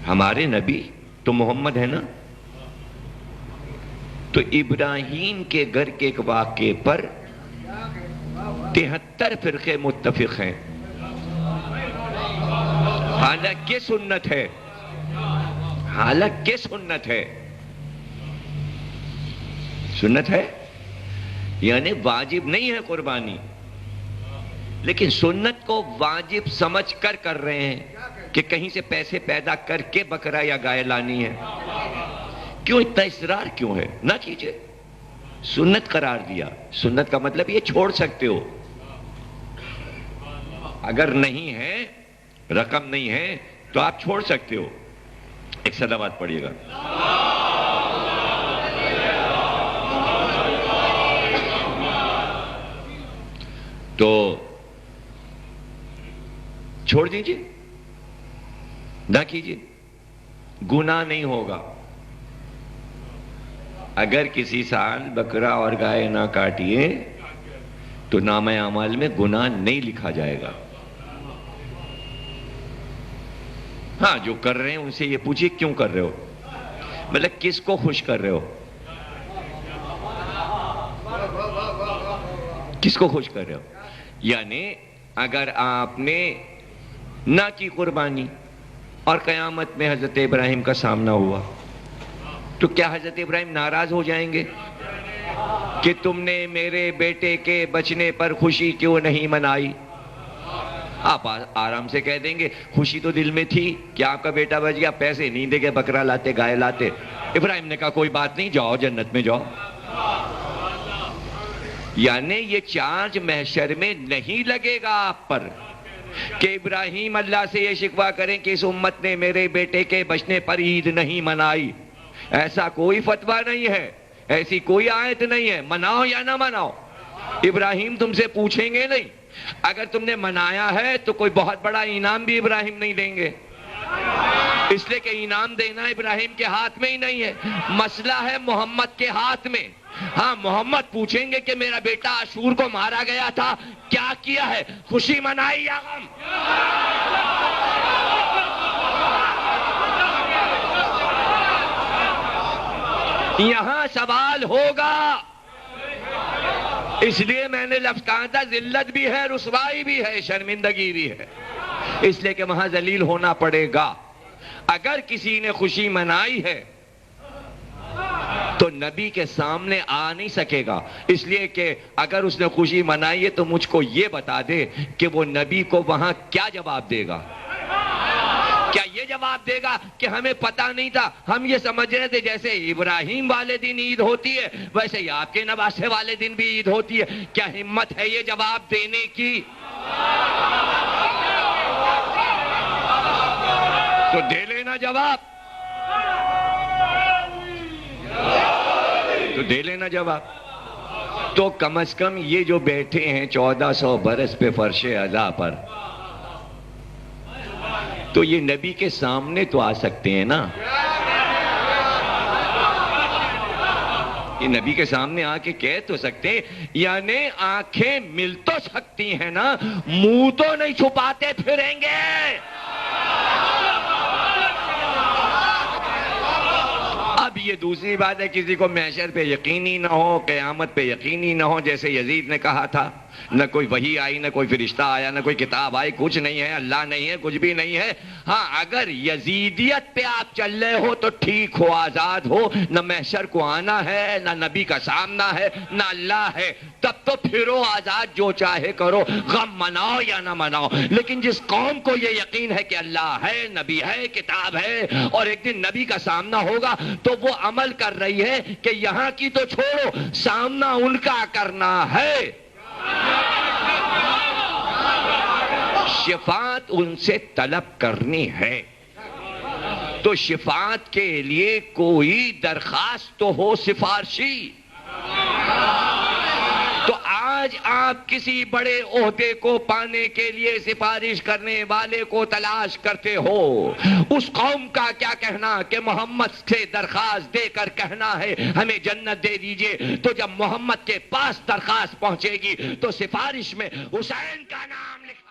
ہمارے نبی تو محمد ہے نا. تو ابراہیم کے گھر کے ایک واقعے پر 73 فرقے متفق ہیں، حالانکہ سنت ہے، حالانکہ سنت ہے، سنت ہے یعنی واجب نہیں ہے قربانی، لیکن سنت کو واجب سمجھ کر رہے ہیں کہ کہیں سے پیسے پیدا کر کے بکرا یا گائے لانی ہے. کیوں اتنا اصرار کیوں ہے؟ نہ کیجئے، سنت قرار دیا. سنت کا مطلب یہ چھوڑ سکتے ہو، اگر نہیں ہے، رقم نہیں ہے تو آپ چھوڑ سکتے ہو. ایک صلوات پڑھیے گا. تو چھوڑ دیجئے، نہ کیجئے، گناہ نہیں ہوگا. اگر کسی سال بکرا اور گائے نہ کاٹیے تو نامہ اعمال میں گناہ نہیں لکھا جائے گا. ہاں جو کر رہے ہیں ان سے یہ پوچھئے کیوں کر رہے ہو، مطلب کس کو خوش کر رہے ہو، کس کو خوش کر رہے ہو. یعنی اگر آپ نے نہ کی قربانی اور قیامت میں حضرت ابراہیم کا سامنا ہوا تو کیا حضرت ابراہیم ناراض ہو جائیں گے کہ تم نے میرے بیٹے کے بچنے پر خوشی کیوں نہیں منائی؟ آپ آرام سے کہہ دیں گے خوشی تو دل میں تھی کہ آپ کا بیٹا بچ گیا، پیسے نہیں دے کے بکرا لاتے، گائے لاتے. ابراہیم نے کہا کوئی بات نہیں، جاؤ جنت میں جاؤ. یعنی یہ چارج محشر میں نہیں لگے گا آپ پر کہ ابراہیم اللہ سے یہ شکوہ کریں کہ اس امت نے میرے بیٹے کے بچنے پر عید نہیں منائی. ایسا کوئی فتویٰ نہیں ہے، ایسی کوئی آیت نہیں ہے. مناؤ یا نہ مناؤ، ابراہیم تم سے پوچھیں گے نہیں. اگر تم نے منایا ہے تو کوئی بہت بڑا انعام بھی ابراہیم نہیں دیں گے، اس لیے کہ انعام دینا ابراہیم کے ہاتھ میں ہی نہیں ہے، مسئلہ ہے محمد کے ہاتھ میں. ہاں محمد پوچھیں گے کہ میرا بیٹا اشور کو مارا گیا تھا، کیا کیا ہے، خوشی منائی یا غم؟ یہاں سوال ہوگا. اس لیے میں نے لفظ کہا تھا ذلت بھی ہے، رسوائی بھی ہے، شرمندگی بھی ہے، اس لیے کہ وہاں ذلیل ہونا پڑے گا. اگر کسی نے خوشی منائی ہے تو نبی کے سامنے آ نہیں سکے گا، اس لیے کہ اگر اس نے خوشی منائی ہے تو مجھ کو یہ بتا دے کہ وہ نبی کو وہاں کیا جواب دے گا. کیا یہ جواب دے گا کہ ہمیں پتہ نہیں تھا، ہم یہ سمجھ رہے تھے جیسے ابراہیم والے دن عید ہوتی ہے ویسے ہی آپ کے نواسے والے دن بھی عید ہوتی ہے؟ کیا ہمت ہے یہ جواب دینے کی؟ تو دے لینا جواب، تو دے لینا جواب. تو کم از کم یہ جو بیٹھے ہیں 1400 برس پہ فرش اعلیٰ پر، تو یہ نبی کے سامنے تو آ سکتے ہیں نا، یہ نبی کے سامنے آ کے کہہ تو سکتے ہیں. یعنی آنکھیں مل تو سکتی ہیں نا، منہ تو نہیں چھپاتے پھریں گے. اب یہ دوسری بات ہے کسی کو محشر پہ یقینی نہ ہو، قیامت پہ یقینی نہ ہو، جیسے یزید نے کہا تھا نہ کوئی وحی آئی، نہ کوئی فرشتہ آیا، نہ کوئی کتاب آئی، کچھ نہیں ہے، اللہ نہیں ہے، کچھ بھی نہیں ہے. ہاں اگر یزیدیت پہ آپ چل رہے ہو تو ٹھیک ہو، آزاد ہو، نہ محشر کو آنا ہے، نہ نبی کا سامنا ہے، نہ اللہ ہے، تب تو پھرو آزاد، جو چاہے کرو، غم مناؤ یا نہ مناؤ. لیکن جس قوم کو یہ یقین ہے کہ اللہ ہے، نبی ہے، کتاب ہے، اور ایک دن نبی کا سامنا ہوگا، تو وہ عمل کر رہی ہے کہ یہاں کی تو چھوڑو، سامنا ان کا کرنا ہے. شفاعت ان سے طلب کرنی ہے. تو شفاعت کے لیے کوئی درخواست تو ہو سفارشی. تو آج آپ کسی بڑے عہدے کو پانے کے لیے سفارش کرنے والے کو تلاش کرتے ہو. اس قوم کا کیا کہنا کہ محمد سے درخواست دے کر کہنا ہے ہمیں جنت دے دیجئے. تو جب محمد کے پاس درخواست پہنچے گی تو سفارش میں حسین کا نام لکھ